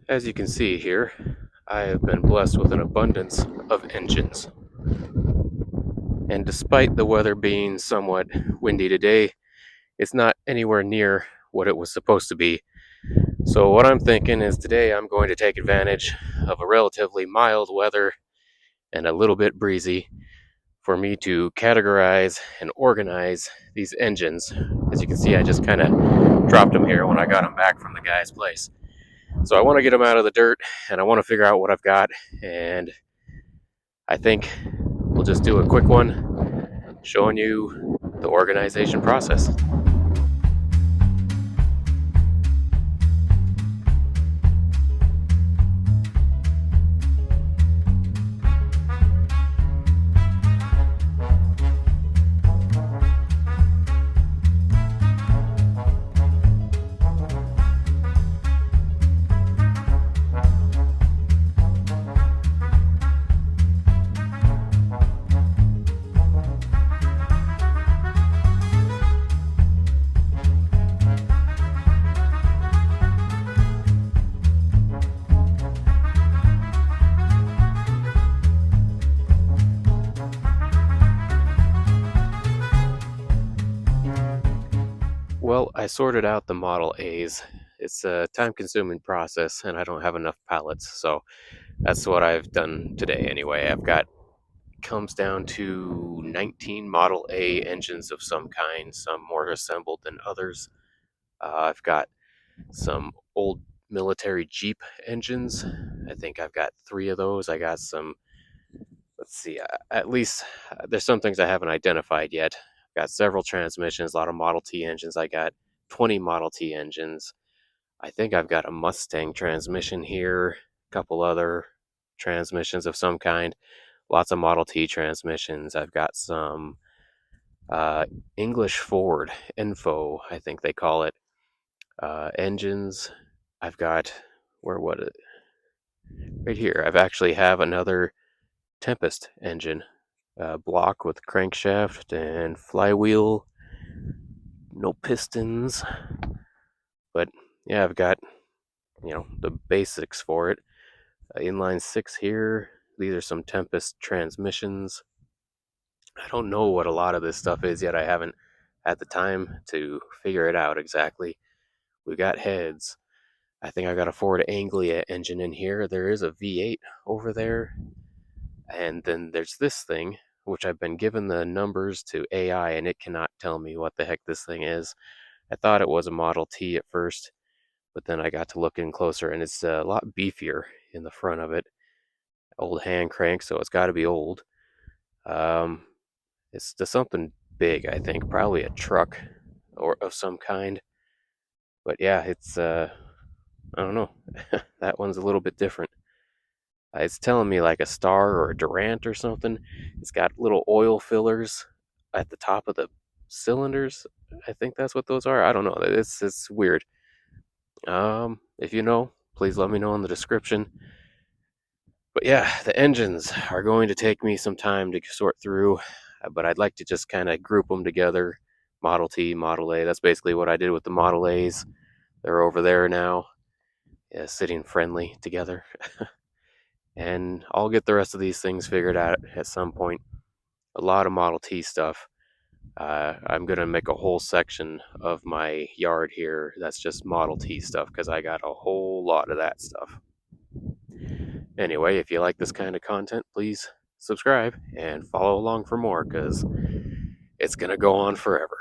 As you can see here, I have been blessed with an abundance of engines. And despite the weather being somewhat windy today, it's not anywhere near what it was supposed to be. So, what I'm thinking is today I'm going to take advantage of a relatively mild weather and a little bit breezy for me to categorize and organize these engines. As you can see, I just kind of dropped them here when I got them back from the guy's place. So, I want to get them out of the dirt and I want to figure out what I've got. And I think we'll just do a quick one showing you the organization process. Well, I sorted out the Model A's. It's a time consuming process and I don't have enough pallets, so that's what I've done today anyway. I've got comes down to 19 Model A engines of some kind, some more assembled than others. I've got some old military Jeep engines. I think I've got 3 of those. I got some, let's see, at least there's some things I haven't identified yet. I've got several transmissions, a lot of Model T engines. I got 20 Model T engines. I think I've got a Mustang transmission here, a couple other transmissions of some kind, lots of Model T transmissions. I've got some English Ford Info, I think they call it, engines. I've got, where what it? Right here. I've actually have another Tempest engine, block with crankshaft and flywheel, no pistons. But yeah, I've got the basics for it. Inline six here. These are some Tempest transmissions. I don't know what a lot of this stuff is yet. I haven't had the time to figure it out exactly. We got heads. I think I got a Ford Anglia engine in here. There is a V8 over there. And then there's this thing, which I've been given the numbers to AI and it cannot tell me what the heck this thing is. I thought it was a Model T at first, but then I got to look in closer and it's a lot beefier in the front of it. Old hand crank, so it's got to be old. Um, it's just something big, I think, probably a truck or of some kind. But yeah, it's I don't know. That one's a little bit different. It's telling me like a Star or a Durant or something. It's got little oil fillers at the top of the cylinders. I think that's what those are. I don't know. It's weird. If you know, please let me know in the description. But yeah, the engines are going to take me some time to sort through, but I'd like to just kind of group them together. Model T, Model A. That's basically what I did with the Model A's. They're over there now, yeah, sitting friendly together. And I'll get the rest of these things figured out at some point. A lot of Model T stuff. I'm going to make a whole section of my yard here that's just Model T stuff because I got a whole lot of that stuff. Anyway, if you like this kind of content, please subscribe and follow along for more because it's going to go on forever.